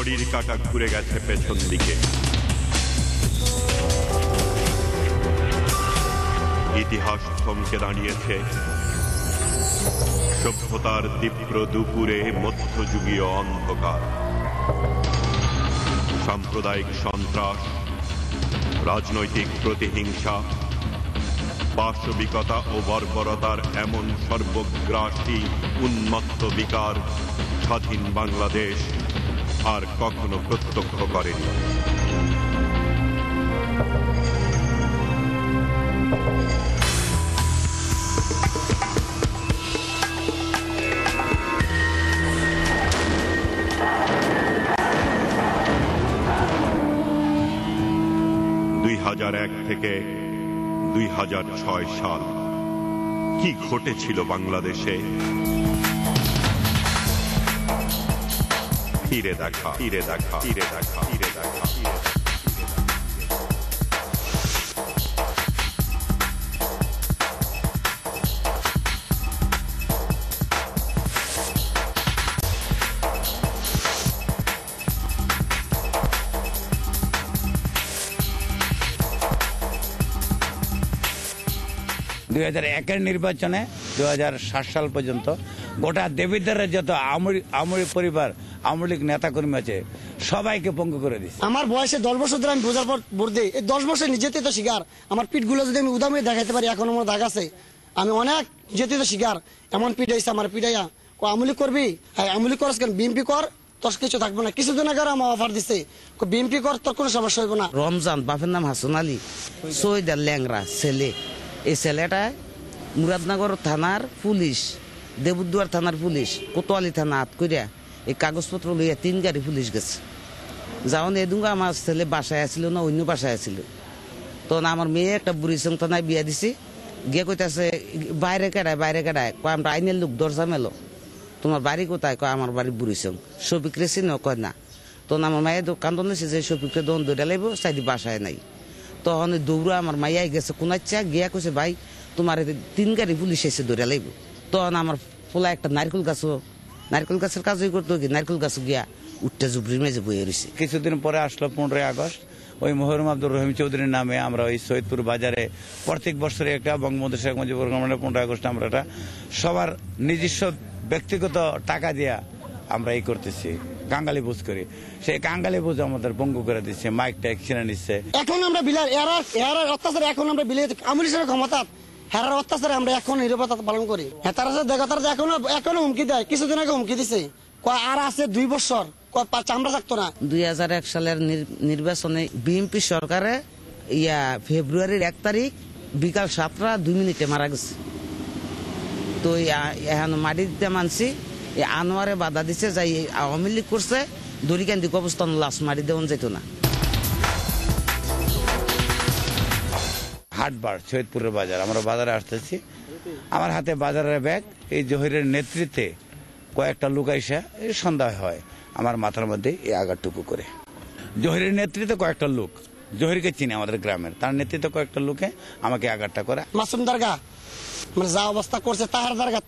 ঘড়ির কাঁটা ঘুরে গেছে পেছন দিকে। ইতিহাস থমকে দাঁড়িয়েছে সভ্যতার তীব্র দুপুরে মধ্যযুগীয় অন্ধকার। সাম্প্রদায়িক সন্ত্রাস, রাজনৈতিক প্রতিহিংসা, পাশবিকতা ও বর্বরতার এমন সর্বগ্রাসী উন্মত্ত বিকার স্বাধীন বাংলাদেশ আর কখনো প্রত্যক্ষ করেনি। থেকে 2006 সাল কি ঘটেছিল বাংলাদেশে? ফিরে দেখা। 2001 নির্বাচনে 2007 সাল পর্যন্ত গোটা দেবিদ্বারের যত আমরি পরিবার আওয়ামী লীগ নেতাকর্মী আছে সবাইকে পঙ্গু করে দিচ্ছে। আমার বয়সে 10 বছর ধরে আমি বোঝার পর ভোট দিই। এই 10 বছর নিজেতে তো শিকার। আমার পিঠগুলো যদি আমি উদামে দেখাইতে পারি, এখন আমার দাগ আছে। আমি অনেক যেতে তো শিকার। এমন পিঠ হয়েছে আমার পিঠাইয়া আওয়ামী লীগ করবি, হ্যাঁ আওয়ামী লীগ করস কেন, বিএনপি কর, তোর কিছু থাকবে না। কিছুদিন আগে আমার অফার দিচ্ছে বিএনপি কর, তোর কোনো সমস্যা হইব না। রমজান বাপের নাম হাসান আলী, সৈদার ল্যাংরা ছেলে। এই ছেলেটা মুরাদনগর থানার পুলিশ, দেবুদ্দুয়ার থানার পুলিশ, কোতোয়ালি থানা হাত করিয়া এই কাগজপত্র লইয়া 3 গাড়ি পুলিশ গেছে। যাওন এদুঙ্গা আমার ছেলে বাসায় আসছিল না অন্য বাসায় আসছিল। তখন আমার মেয়ে একটা বুড়িসং থানায় বিয়া দিছি। গিয়ে কইতাছে বাইরে কেডায় কয় আমরা আইনের লোক, দরজা মেলো। তোমার বাড়ি কোথায়? কয় আমার বাড়ি বুড়িসং। শফিক রেসি ন কয় না। তখন আমার মায়ের কান্দন নিয়েছে যে শফিককে দন দৌড়া লাগবো, সাইডি বাসায় নাই। তখন দৌড়া আমার মাইয়াই গেছে কোনাচ্ছা, গিয়া কইছে ভাই তোমার 3 গাড়ি পুলিশ এসে দৌড়া লাগবো। তখন আমার পোলা একটা নারকেল গাছের কাজই করতো, নারকেল গাছ গিয়া উঠতে জুবরির মেঝে বয়ে রয়েছে। কিছুদিন পরে আসলো 15 আগস্ট। ওই মোহরম আব্দুর রহিম চৌধুরীর নামে আমরা ওই সৈয়দপুর বাজারে প্রত্যেক বছরে একটা বঙ্গবন্ধু শেখ মুজিবুর রহমানের 15 আগস্ট আমরা এটা সবার নিজস্ব ব্যক্তিগত টাকা দিয়া আমরা এই করতেছি, কাঙ্গালি বুঝ করি। সেই কাঙ্গালি বুঝ আমাদের পঙ্গু করে দিচ্ছে, মাইক টাইক ছিনে নিচ্ছে। এখন আমরা বিলার এরা অত্যাচার, এখন আমরা বিলে আমলি সরকার ক্ষমতা হেরার অত্যাচারে আমরা এখন নিরাপত্তা পালন করি। তারা এখনো হুমকি দেয়। কিছুদিন আগে হুমকি দিছে আর আছে 2 বছর চামড়া থাকতো না। 2001 সালের নির্বাচনে বিএনপি সরকারে ফেব্রুয়ারির 1 তারিখ বিকাল 7:02 মারা গেছে। তো এখন মাটি দিতে মানছি, আনোয়ারে বাধা দিচ্ছে, যাই আওয়ামী লীগ করছে দড়িকান্দি কবস্থান লাশ মাটি দেওয়া যেত না। হাটবার সৈয়দপুরের বাজার, আমরা বাজারে আসতেছি, আমার হাতে বাজারের ব্যাগ। এই জহিরের নেতৃত্বে কয়েকটা লোক আইসা সন্ধ্যা হয় আমার মাথার মধ্যে এই আঘাতটুকু করে। জহিরের নেতৃত্বে কয়েকটা লোক, জহিরকে চিনি আমাদের গ্রামের, তার নেতৃত্বে কয়েকটা লোকে আমাকে আঘাতটা করে। মাসুম দারগা মানে যা অবস্থা করছে, তাহার দারগা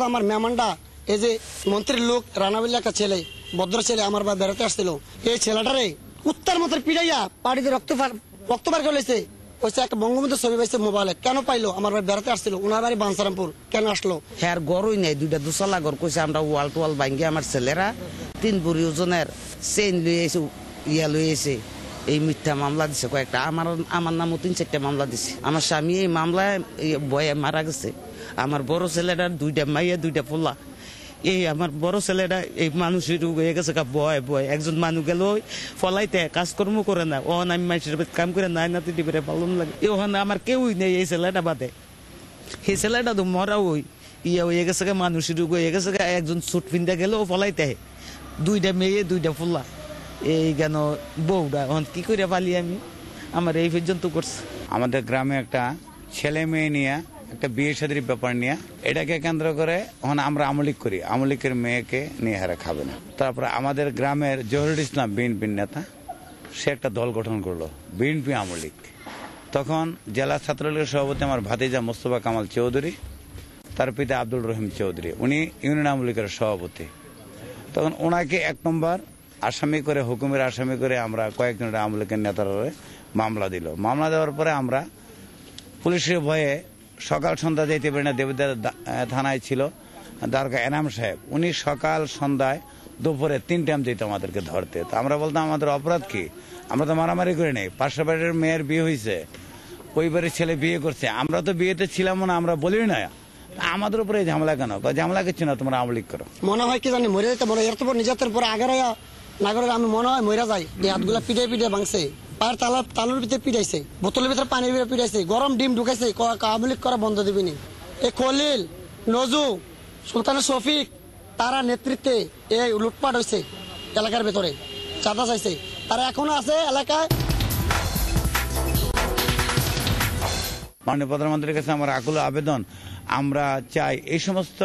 তো আমার মেহমানটা, এই যে মন্ত্রীর লোক রানাবিল্লা একটা ছেলে, ভদ্র ছেলে, আমার বা বেড়াতে আসছিল। এই ছেলেটারে উত্তর মতো পিড়াইয়া পাড়িতে রক্ত বার করেছে। একটা বঙ্গবন্ধু ছবি পাইছে মোবাইলে। কেন পাইলো? আমার ভাই বেড়াতে আসছিল, ওনার বাড়ি বাঞ্ছারামপুর। কেন আসলো? হ্যাঁ গরই নাই, 2টা দুসালা ঘর কইছে আমরা ওয়াল টোয়াল ভাঙ্গি আমার ছেলেরা 3 বুড়ি ওজনের চেইন লইয়েছে। এই মিথ্যা মামলা দিছে কয়েকটা। আমার নামও 3-4টা মামলা দিছে। আমার স্বামী এই মামলায় বয়ে মারা গেছে। আমার বড় ছেলেটার 2টা মাইয়া 2টা পোলা। এই আমার বড় ছেলেটা এই মানুষের রোগ হয়ে গেছে, বয় একজন মানুষ গেল ফলাইতে কাজকর্ম করে না, ওখান আমি মানুষের কাম করে নাই নাতি টিপে পালন লাগে। ওখানে আমার কেউই নেই এই ছেলেটা বাদে। এই ছেলেটা তো মরা হয়ে গেছে, মানুষের রোগ হয়ে গেছে। একজন সুট পিন্দা গেল ফলাইতে, 2টা মেয়ে 2টা পোলা। এই কেন বউটা কি করে পালি আমি, আমার এই পর্যন্ত করছে। আমাদের গ্রামে একটা ছেলে মেয়ে নিয়ে একটা বিয়ে শাদীর ব্যাপার নিয়ে, এটাকে কেন্দ্র করে আমরা আমলিক করি, আমলিকের মেয়েকে নিয়ে হারা খাবে না। তারপরে আমাদের গ্রামের জহিরুল ইসলাম বিএনপির নেতা, সে একটা দল গঠন করলো বিএনপি আমলিক। তখন জেলা ছাত্রলীগের সভাপতি আমার ভাতিজা মোস্তফা কামাল চৌধুরী, তার পিতা আব্দুল রহিম চৌধুরী, উনি ইউনিয়ন আমলিকের সভাপতি। তখন ওনাকে 1 নম্বর আসামি করে, হুকুমের আসামি করে আমরা কয়েকজন আওয়ামী লীগের নেতারা মামলা দিল। মামলা দেওয়ার পরে আমরা পুলিশের ভয়ে সকাল সন্ধ্যা যেতে পারি না। দেবদার থানায় ছিল দারোগা এনাম সাহেব, উনি সকাল সন্ধ্যায় দুপুরে 3 টাইম যেত আমাদেরকে ধরতে। তো আমরা বলতাম আমাদের অপরাধ কি, আমরা তো মারামারি করে নেই, পাশের বাড়ির মেয়ের বিয়ে হয়েছে, ওই বাড়ির ছেলে বিয়ে করছে, আমরা তো বিয়েতে ছিলাম না, আমরা বলি না, আমাদের উপরে ঝামেলা কেন? ঝামেলা কিছু না, তোমরা আওয়ামী লীগ করো। মনে হয় কি জানি মরে যেতে, মনে এর তো নিজের পরে আগের নাগরের আমি মনে হয় মরে যাই। এই হাতগুলা পিটে পিটে ভাঙছে, পায়ের তালুর ভিতরে পিটাইছে, বোতলের ভিতরে পানির ভিতরে পিটাইছে, গরম ডিম ঢুকাইছে, আওয়ামী লীগ করা বন্ধ দিবিনি। এই খলিল, নজু, সুলতানের শফিক, তারা নেতৃত্বে এই লুটপাট হয়েছে এলাকার ভেতরে, চাঁদা চাইছে, তারা এখনো আছে এলাকায়। মাননীয় প্রধানমন্ত্রীর কাছে আমার আকুল আবেদন, আমরা চাই এই সমস্ত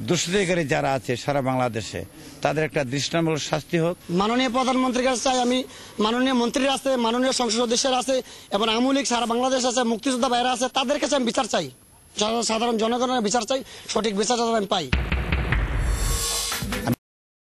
দুষ্কৃতিকারী যারা আছে সারা বাংলাদেশে তাদের একটা দৃষ্টান্তমূলক শাস্তি হোক। মাননীয় প্রধানমন্ত্রীর কাছে চাই আমি, মাননীয় মন্ত্রীরা আছে, মাননীয় সংসদ সদস্যরা আছে, এবং আওয়ামী লীগ সারা বাংলাদেশ আছে, মুক্তিযোদ্ধা ভাইরা আছে, তাদের কাছে আমি বিচার চাই, সাধারণ জনগণের বিচার চাই, সঠিক বিচার যাতে আমি পাই।